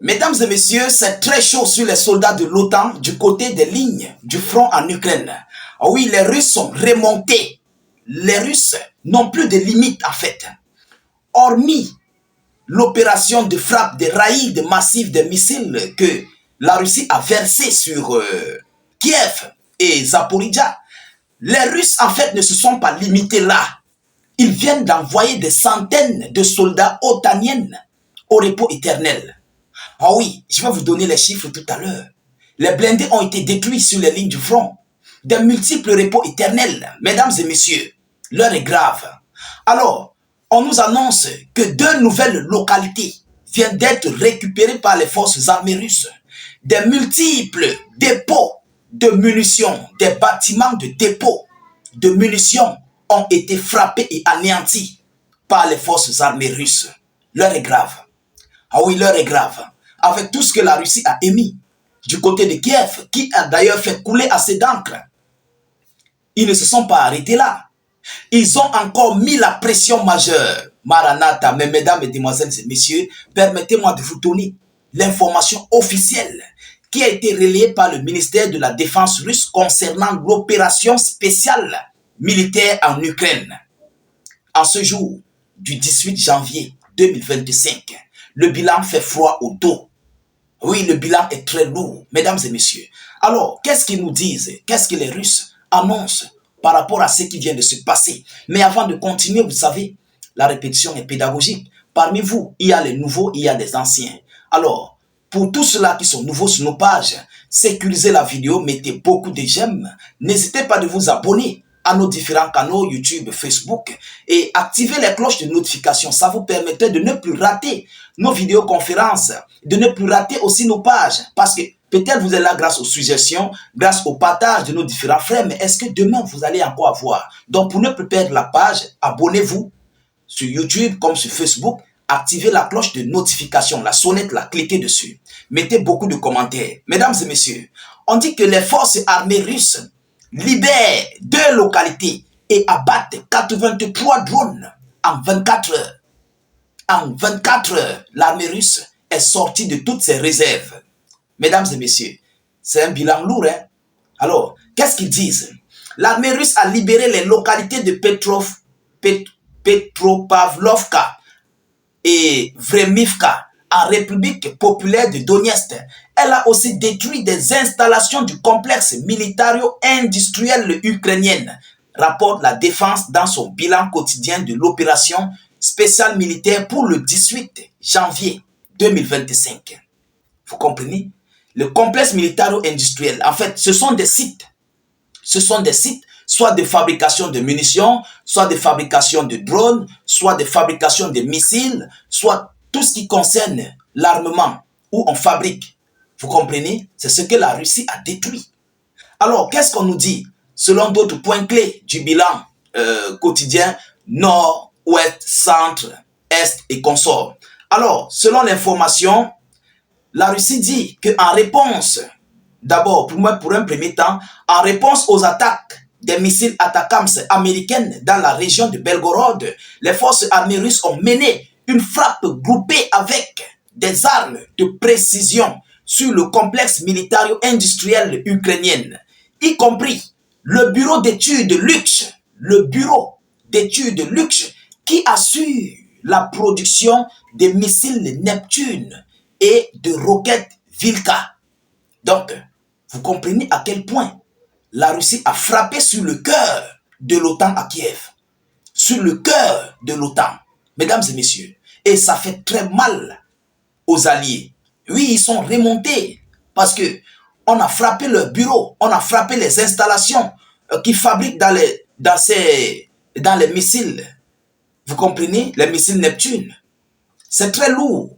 Mesdames et messieurs, c'est très chaud sur les soldats de l'OTAN du côté des lignes du front en Ukraine. Ah oui, les Russes sont remontés. Les Russes n'ont plus de limites en fait. Hormis l'opération de frappe des raïds massifs des missiles que la Russie a versé sur Kiev et Zaporizhzhia, les Russes en fait ne se sont pas limités là. Ils viennent d'envoyer des centaines de soldats otaniens au repos éternel. Ah oui, je vais vous donner les chiffres tout à l'heure. Les blindés ont été détruits sur les lignes du front. Des multiples repos éternels, mesdames et messieurs. L'heure est grave. Alors, on nous annonce que 2 nouvelles localités viennent d'être récupérées par les forces armées russes. Des multiples dépôts de munitions, des bâtiments de dépôt de munitions ont été frappés et anéantis par les forces armées russes. L'heure est grave. Ah oui, l'heure est grave. Avec tout ce que la Russie a émis du côté de Kiev, qui a d'ailleurs fait couler assez d'encre. Ils ne se sont pas arrêtés là. Ils ont encore mis la pression majeure. Maranatha, mes mesdames et demoiselles et messieurs, permettez-moi de vous donner l'information officielle qui a été relayée par le ministère de la Défense russe concernant l'opération spéciale militaire en Ukraine. En ce jour du 18 janvier 2025, le bilan fait froid au dos. Oui, le bilan est très lourd, mesdames et messieurs. Alors, qu'est-ce qu'ils nous disent? Qu'est-ce que les Russes annoncent par rapport à ce qui vient de se passer? Mais avant de continuer, vous savez, la répétition est pédagogique. Parmi vous, il y a les nouveaux, il y a les anciens. Alors, pour tous ceux-là qui sont nouveaux sur nos pages, sécurisez la vidéo, mettez beaucoup de j'aime. N'hésitez pas de vous abonner à nos différents canaux YouTube, Facebook et activez les cloches de notification. Ça vous permettrait de ne plus rater nos vidéoconférences, de ne plus rater aussi nos pages. Parce que peut-être vous êtes là grâce aux suggestions, grâce au partage de nos différents frères, mais est-ce que demain vous allez encore avoir? Donc pour ne plus perdre la page, abonnez-vous sur YouTube comme sur Facebook. Activez la cloche de notification, la sonnette là, cliquez dessus. Mettez beaucoup de commentaires. Mesdames et messieurs, on dit que les forces armées russes libèrent 2 localités et abattent 83 drones en 24 heures. En 24 heures, l'armée russe est sortie de toutes ses réserves. Mesdames et messieurs, c'est un bilan lourd. Hein? Alors, qu'est-ce qu'ils disent? L'armée russe a libéré les localités de Petropavlovka et Vremivka en République populaire de Donetsk. Elle a aussi détruit des installations du complexe militaro-industriel ukrainien, rapporte la défense dans son bilan quotidien de l'opération spéciale militaire pour le 18 janvier 2025. Vous comprenez? Le complexe militaro-industriel, en fait, ce sont des sites. Ce sont des sites, soit de fabrication de munitions, soit de fabrication de drones, soit de fabrication de missiles, soit tout ce qui concerne l'armement où on fabrique. Vous comprenez? C'est ce que la Russie a détruit. Alors, qu'est-ce qu'on nous dit? Selon d'autres points clés du bilan quotidien, nord, ouest, centre, est et consorts. Alors, selon l'information, la Russie dit qu'en réponse, d'abord, pour un premier temps, en réponse aux attaques des missiles Atakams américaines dans la région de Belgorod, les forces armées russes ont mené une frappe groupée avec des armes de précision sur le complexe militaro-industriel ukrainien, y compris le bureau d'études luxe, qui assure la production des missiles Neptune et de roquettes Vilka. Donc, vous comprenez à quel point la Russie a frappé sur le cœur de l'OTAN à Kiev. Sur le cœur de l'OTAN, mesdames et messieurs. Et ça fait très mal aux alliés. Oui, ils sont remontés parce que on a frappé leurs bureaux, on a frappé les installations qui fabriquent dans les missiles. Vous comprenez? Les missiles Neptune. C'est très lourd.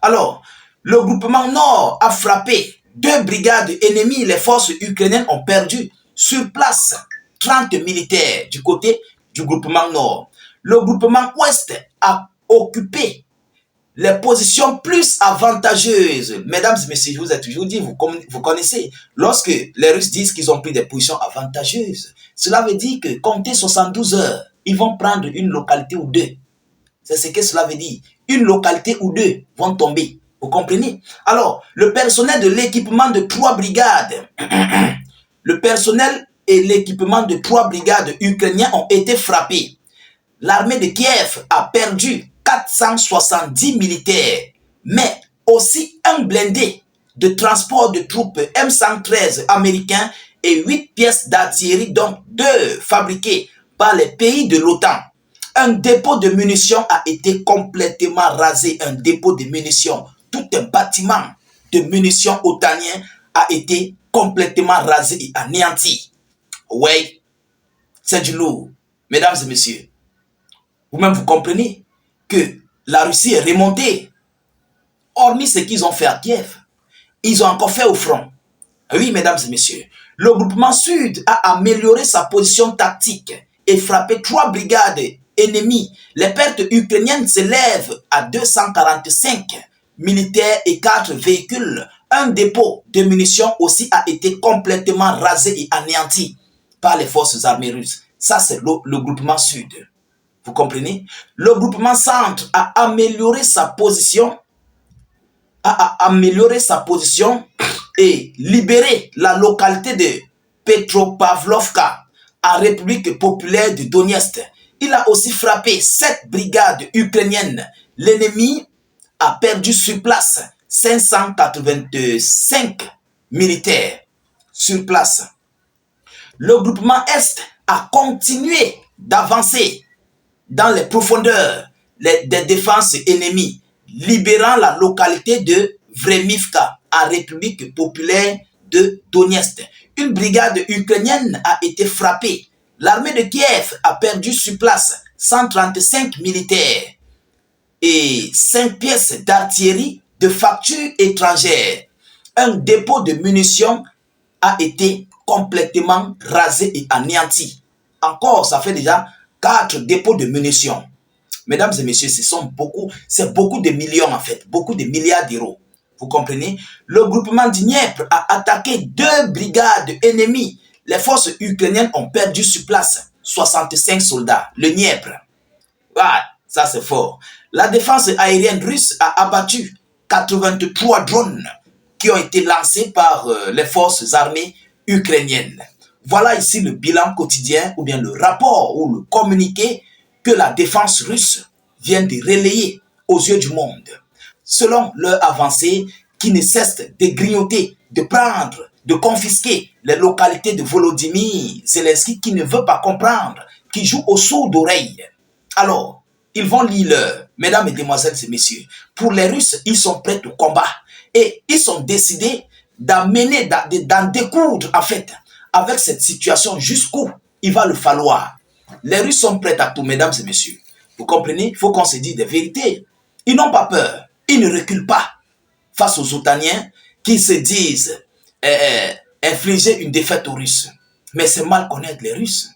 Alors, le groupement Nord a frappé 2 brigades ennemies. Les forces ukrainiennes ont perdu sur place 30 militaires du côté du groupement Nord. Le groupement Ouest a occupé les positions plus avantageuses. Mesdames et messieurs, je vous ai toujours dit, vous connaissez, lorsque les Russes disent qu'ils ont pris des positions avantageuses, cela veut dire que comptez 72 heures, ils vont prendre une localité ou 2. C'est ce que cela veut dire. Une localité ou 2 vont tomber. Vous comprenez? Alors, le personnel de l'équipement de 3 brigades, le personnel et l'équipement de 3 brigades ukrainiens ont été frappés. L'armée de Kiev a perdu 470 militaires, mais aussi un blindé de transport de troupes M113 américains et 8 pièces d'artillerie, dont 2 fabriquées par les pays de l'OTAN. Un dépôt de munitions a été complètement rasé, un dépôt de munitions. Tout un bâtiment de munitions otanien a été complètement rasé et anéanti. Oui, c'est du lourd. Mesdames et messieurs, vous-même vous comprenez que la Russie est remontée. Hormis ce qu'ils ont fait à Kiev, ils ont encore fait au front. Oui, mesdames et messieurs, le groupement Sud a amélioré sa position tactique et frappé 3 brigades ennemies. Les pertes ukrainiennes s'élèvent à 245 militaires et 4 véhicules. Un dépôt de munitions aussi a été complètement rasé et anéanti par les forces armées russes. Ça, c'est le groupement Sud. Vous comprenez? Le groupement Centre a amélioré sa position et libéré la localité de Petropavlovka en République populaire de Donetsk. Il a aussi frappé 7 brigades ukrainiennes. L'ennemi a perdu sur place 585 militaires sur place. Le groupement Est a continué d'avancer dans les profondeurs des défenses ennemies, libérant la localité de Vremivka en République populaire de Donetsk. Une brigade ukrainienne a été frappée. L'armée de Kiev a perdu sur place 135 militaires et 5 pièces d'artillerie de facture étrangère. Un dépôt de munitions a été complètement rasé et anéanti. Encore, ça fait déjà 4 dépôts de munitions. Mesdames et messieurs, c'est beaucoup de millions en fait, beaucoup de milliards d'euros. Vous comprenez? Le groupement Dniepr a attaqué 2 brigades ennemies. Les forces ukrainiennes ont perdu sur place 65 soldats. Le Dniepr. Ah, ça c'est fort. La défense aérienne russe a abattu 83 drones qui ont été lancés par les forces armées ukrainiennes. Voilà ici le bilan quotidien ou bien le rapport ou le communiqué que la défense russe vient de relayer aux yeux du monde. Selon leur avancée qui ne cesse de grignoter, de prendre, de confisquer les localités de Volodymyr Zelensky qui ne veut pas comprendre, qui joue au sourd d'oreille. Alors, ils vont lire leur, mesdames et demoiselles et messieurs, pour les Russes, ils sont prêts au combat et ils sont décidés d'en découdre en fait avec cette situation jusqu'où il va le falloir. Les Russes sont prêts à tout, mesdames et messieurs. Vous comprenez? Il faut qu'on se dise des vérités. Ils n'ont pas peur. Ils ne reculent pas face aux Otaniens qui se disent infliger une défaite aux Russes. Mais c'est mal connaître les Russes.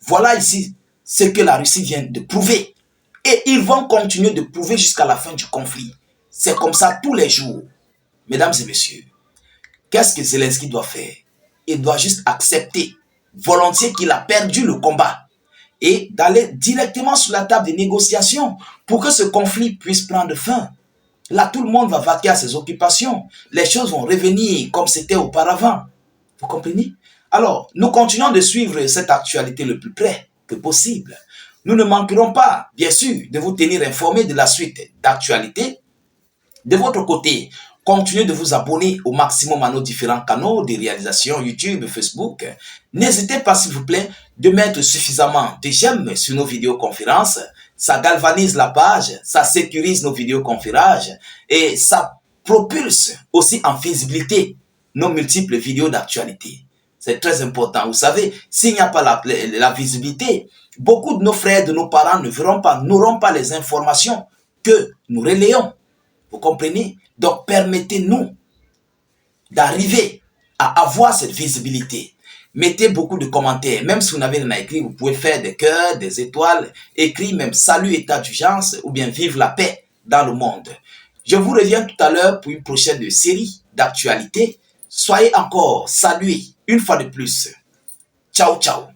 Voilà ici ce que la Russie vient de prouver. Et ils vont continuer de prouver jusqu'à la fin du conflit. C'est comme ça tous les jours. Mesdames et messieurs, qu'est-ce que Zelensky doit faire? Il doit juste accepter volontiers qu'il a perdu le combat et d'aller directement sur la table des négociations pour que ce conflit puisse prendre fin. Là, tout le monde va vaquer à ses occupations. Les choses vont revenir comme c'était auparavant. Vous comprenez? Alors, nous continuons de suivre cette actualité le plus près que possible. Nous ne manquerons pas, bien sûr, de vous tenir informés de la suite d'actualité. De votre côté, continuez de vous abonner au maximum à nos différents canaux de réalisation YouTube, Facebook. N'hésitez pas, s'il vous plaît, de mettre suffisamment de j'aime sur nos vidéoconférences. Ça galvanise la page, ça sécurise nos vidéoconférences et ça propulse aussi en visibilité nos multiples vidéos d'actualité. C'est très important. Vous savez, s'il n'y a pas la visibilité, beaucoup de nos frères, de nos parents n'auront pas les informations que nous relayons. Vous comprenez? Donc, permettez-nous d'arriver à avoir cette visibilité. Mettez beaucoup de commentaires. Même si vous n'avez rien à écrire, vous pouvez faire des cœurs, des étoiles, écrire même salut, état d'urgence ou bien vive la paix dans le monde. Je vous reviens tout à l'heure pour une prochaine série d'actualités. Soyez encore salués une fois de plus. Ciao, ciao.